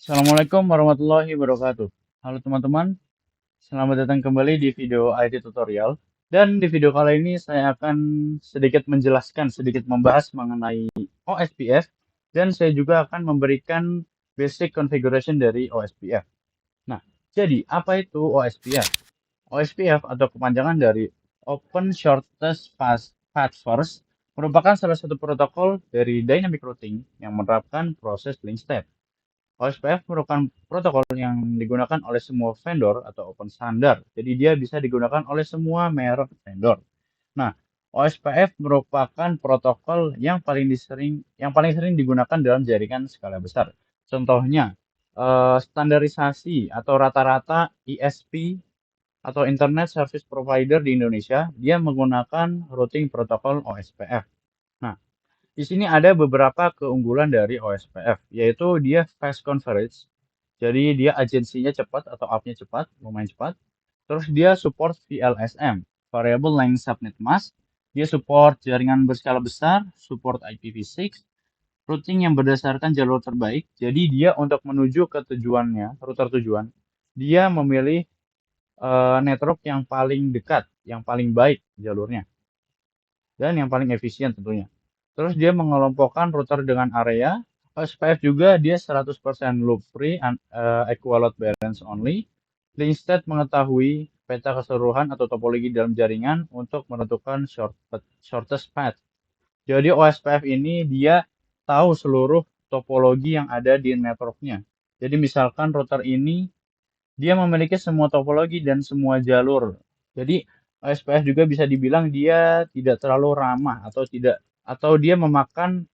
Assalamualaikum warahmatullahi wabarakatuh. Halo teman-teman, selamat datang kembali di video IT tutorial. Dan di video kali ini saya akan sedikit menjelaskan, sedikit membahas mengenai OSPF dan saya juga akan memberikan basic configuration dari OSPF. Nah, jadi apa itu OSPF? OSPF atau kepanjangan dari Open Shortest Path First merupakan salah satu protokol dari dynamic routing yang menerapkan proses link step. OSPF merupakan protokol yang digunakan oleh semua vendor atau open standard. Jadi dia bisa digunakan oleh semua merek vendor. Nah, OSPF merupakan protokol yang paling sering digunakan dalam jaringan skala besar. Contohnya, standarisasi atau rata-rata ISP atau Internet Service Provider di Indonesia, dia menggunakan routing protokol OSPF. Nah, di sini ada beberapa keunggulan dari OSPF, yaitu dia fast converge, jadi dia agensinya cepat atau up-nya cepat, lumayan cepat. Terus dia support VLSM, Variable Length Subnet Mask. Dia support jaringan berskala besar, support IPv6, routing yang berdasarkan jalur terbaik. Jadi dia untuk menuju ke tujuannya, router tujuan, dia memilih network yang paling dekat, yang paling baik jalurnya, dan yang paling efisien tentunya. Terus dia mengelompokkan router dengan area. SPF juga dia 100% loop free, equal load balance only. Linkstat mengetahui peta keseluruhan atau topologi dalam jaringan untuk menentukan shortest path. Jadi OSPF ini dia tahu seluruh topologi yang ada di networknya. Jadi misalkan router ini dia memiliki semua topologi dan semua jalur. Jadi OSPF juga bisa dibilang dia tidak terlalu ramah atau dia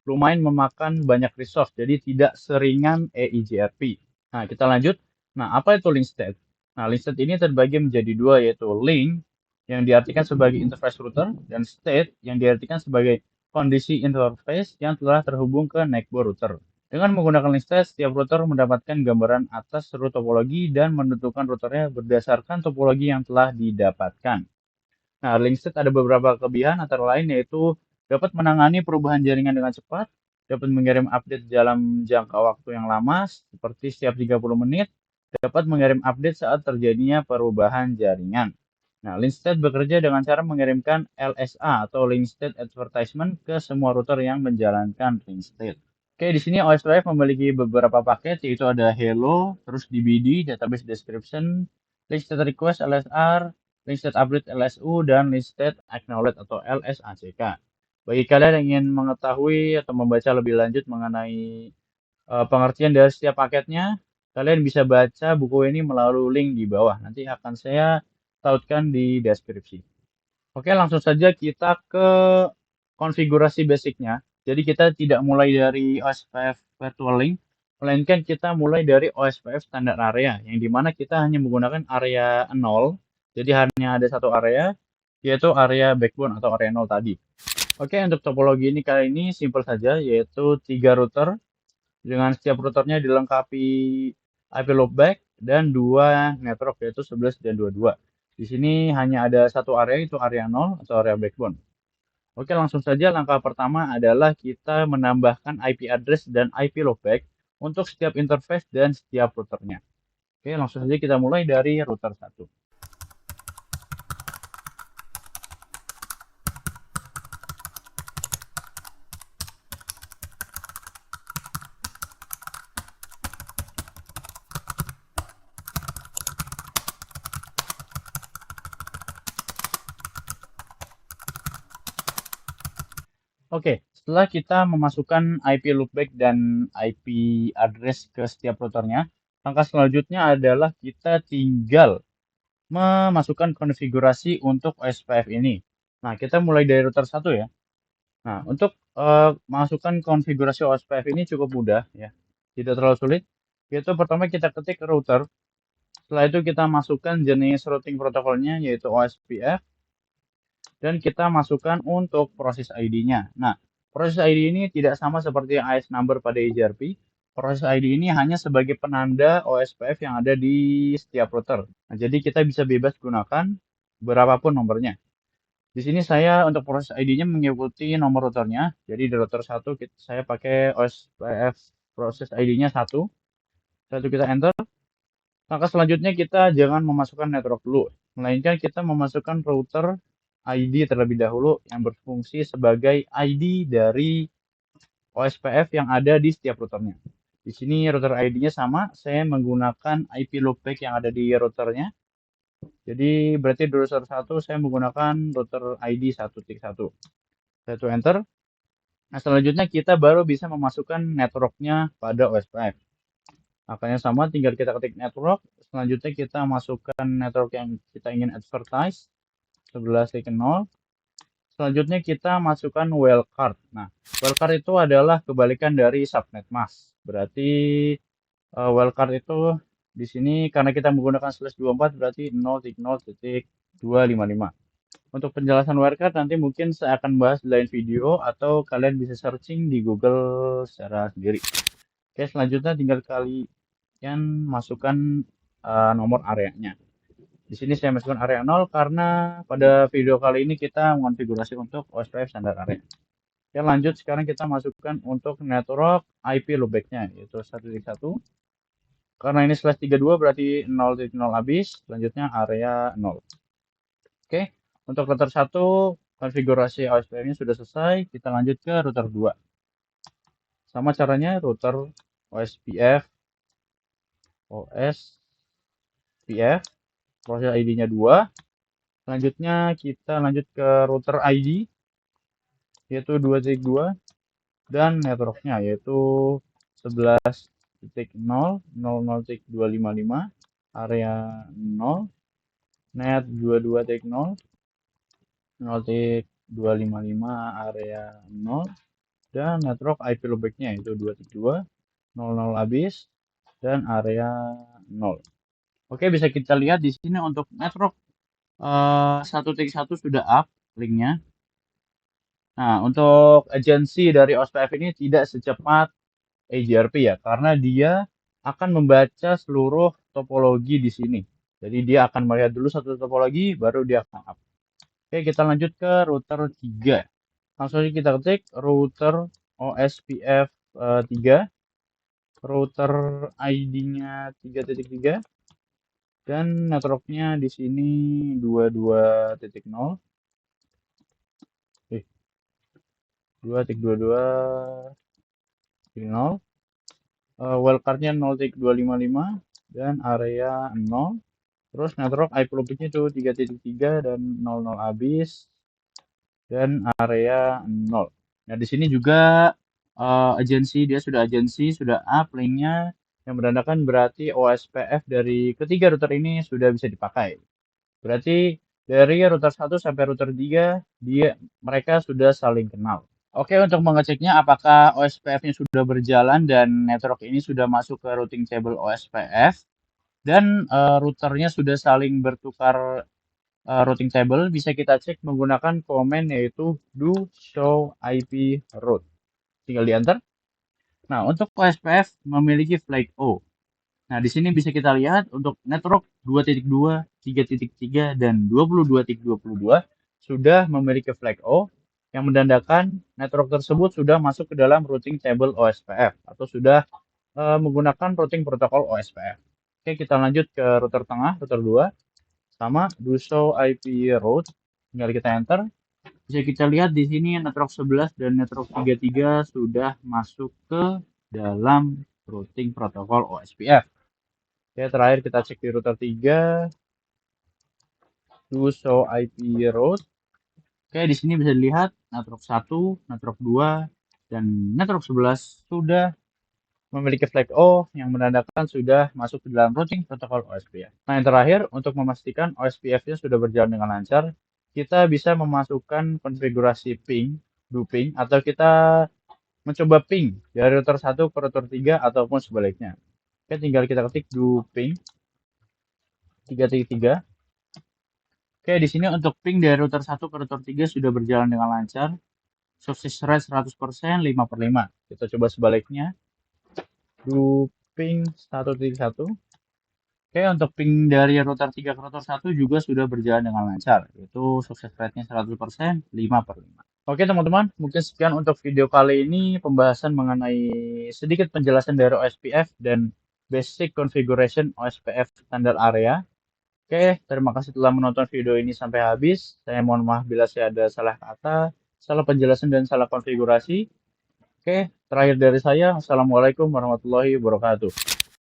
lumayan memakan banyak resource. Jadi tidak seringan EIGRP. Nah, kita lanjut. Nah, apa itu link state? Nah, link state ini terbagi menjadi dua, yaitu link yang diartikan sebagai interface router dan state yang diartikan sebagai kondisi interface yang telah terhubung ke network router. Dengan menggunakan link state, setiap router mendapatkan gambaran atas seluruh topologi dan menentukan routernya berdasarkan topologi yang telah didapatkan. Nah, link state ada beberapa kelebihan, antara lain yaitu dapat menangani perubahan jaringan dengan cepat, dapat mengirim update dalam jangka waktu yang lama, seperti setiap 30 menit, dapat mengirim update saat terjadinya perubahan jaringan. Nah, link state bekerja dengan cara mengirimkan LSA atau link state advertisement ke semua router yang menjalankan link state. Oke, di sini OSPF memiliki beberapa paket, yaitu ada Hello, terus DBD, Database Description, Link State Request LSR, Link State Update LSU, dan Link State Acknowledge atau LSACK. Bagi kalian yang ingin mengetahui atau membaca lebih lanjut mengenai pengertian dari setiap paketnya, kalian bisa baca buku ini melalui link di bawah. Nanti akan saya tautkan di deskripsi. Oke, langsung saja kita ke konfigurasi basicnya. Jadi kita tidak mulai dari OSPF Virtual Link, melainkan kita mulai dari OSPF standar area, yang dimana kita hanya menggunakan area 0. Jadi hanya ada satu area, yaitu area backbone atau area 0 tadi. Oke, untuk topologi ini kali ini simple saja, yaitu 3 router, dengan setiap routernya dilengkapi IP loopback dan 2 network, yaitu 11 dan 22. Di sini hanya ada satu area, itu area 0 atau area backbone. Oke, langsung saja langkah pertama adalah kita menambahkan IP address dan IP loopback untuk setiap interface dan setiap routernya. Oke, langsung saja kita mulai dari router 1. Oke, setelah kita memasukkan IP loopback dan IP address ke setiap routernya, langkah selanjutnya adalah kita tinggal memasukkan konfigurasi untuk OSPF ini. Nah, kita mulai dari router 1 ya. Nah, untuk masukkan konfigurasi OSPF ini cukup mudah ya. Tidak terlalu sulit. Yaitu pertama kita ketik router. Setelah itu kita masukkan jenis routing protokolnya yaitu OSPF dan kita masukkan untuk proses ID-nya. Nah, proses ID ini tidak sama seperti AS number pada EJRP. Proses ID ini hanya sebagai penanda OSPF yang ada di setiap router. Nah, jadi kita bisa bebas gunakan berapapun nomornya. Di sini saya untuk proses ID-nya mengikuti nomor routernya. Jadi di router 1 saya pakai OSPF proses ID-nya 1. Setelah itu kita enter. Langkah selanjutnya kita jangan memasukkan network dulu, melainkan kita memasukkan router ID terlebih dahulu yang berfungsi sebagai ID dari OSPF yang ada di setiap routernya. Di sini router ID-nya sama, saya menggunakan IP loopback yang ada di routernya. Jadi berarti di router 1 saya menggunakan router ID 1.1. Saya itu enter. Nah, selanjutnya kita baru bisa memasukkan networknya pada OSPF. Makanya sama, tinggal kita ketik network. Selanjutnya kita masukkan network yang kita ingin advertise, 11.0. Selanjutnya kita masukkan wildcard. Nah, wildcard itu adalah kebalikan dari subnet mask. Berarti wildcard itu di sini karena kita menggunakan /24 berarti 0.0.255. Untuk penjelasan wildcard nanti mungkin saya akan bahas di lain video atau kalian bisa searching di Google secara sendiri. Oke, selanjutnya tinggal kalian masukkan nomor areanya. Di sini saya masukkan area 0 karena pada video kali ini kita mengonfigurasi untuk OSPF standar area. Oke, lanjut sekarang kita masukkan untuk network IP loopback-nya yaitu 1.1. Karena ini /32 berarti 0.0 habis, selanjutnya area 0. Oke, untuk router 1 konfigurasi OSPF-nya sudah selesai, kita lanjut ke router 2. Sama caranya router OSPF proses ID-nya 2. Selanjutnya kita lanjut ke router ID yaitu 2.2 dan networknya yaitu 11.0.0.255 area 0 net 22.0 0.255 area 0 dan network IP loopback-nya yaitu 2.2 00 habis dan area 0. Oke, bisa kita lihat di sini untuk network 1.1 sudah up linknya. Nah, untuk agensi dari OSPF ini tidak secepat AGRP ya, karena dia akan membaca seluruh topologi di sini. Jadi dia akan melihat dulu satu topologi, baru dia akan up. Oke, kita lanjut ke router 3. Langsung saja kita ketik router OSPF 3. Router ID-nya 3.3 dan networknya di sini 22.0. 2.22.0. Wildcard-nya 0.255 dan area 0. Terus network IP loopback-nya itu 3.3 dan 00 habis dan area 0. Nah, di sini juga agensi dia sudah up linknya yang menandakan berarti OSPF dari ketiga router ini sudah bisa dipakai. Berarti dari router 1 sampai router 3 mereka sudah saling kenal. Oke, untuk mengeceknya apakah OSPF-nya sudah berjalan dan network ini sudah masuk ke routing table OSPF dan routernya sudah saling bertukar routing table, bisa kita cek menggunakan komen yaitu do show IP route. Tinggal di enter. Nah, untuk OSPF memiliki flag O. Nah, di sini bisa kita lihat untuk network 2.2, 3.3, dan 22.22 sudah memiliki flag O yang menandakan network tersebut sudah masuk ke dalam routing table OSPF atau sudah menggunakan routing protokol OSPF. Oke, kita lanjut ke router tengah, router 2. Sama, do show IP route. Tinggal kita enter. Bisa kita lihat di sini network 11 dan network 33 sudah masuk ke dalam routing protokol OSPF. Oke, terakhir kita cek di router 3. Do show IP route. Oke, di sini bisa dilihat network 1, network 2, dan network 11 sudah memiliki flag O yang menandakan sudah masuk ke dalam routing protokol OSPF. Nah, yang terakhir, untuk memastikan OSPF-nya sudah berjalan dengan lancar, kita bisa memasukkan konfigurasi ping, do ping, atau kita mencoba ping dari router 1 ke router 3 ataupun sebaliknya. Oke, tinggal kita ketik do ping 3.3. Oke, di sini untuk ping dari router 1 ke router 3 sudah berjalan dengan lancar. Success rate 100%, 5/5. Kita coba sebaliknya. Do ping 1.1. Oke, untuk ping dari router 3 ke router 1 juga sudah berjalan dengan lancar. Yaitu sukses rate-nya 100%, 5/5. Oke teman-teman, mungkin sekian untuk video kali ini pembahasan mengenai sedikit penjelasan dari OSPF dan Basic Configuration OSPF Standard Area. Oke, terima kasih telah menonton video ini sampai habis. Saya mohon maaf bila saya ada salah kata, salah penjelasan, dan salah konfigurasi. Oke, terakhir dari saya, Assalamualaikum warahmatullahi wabarakatuh.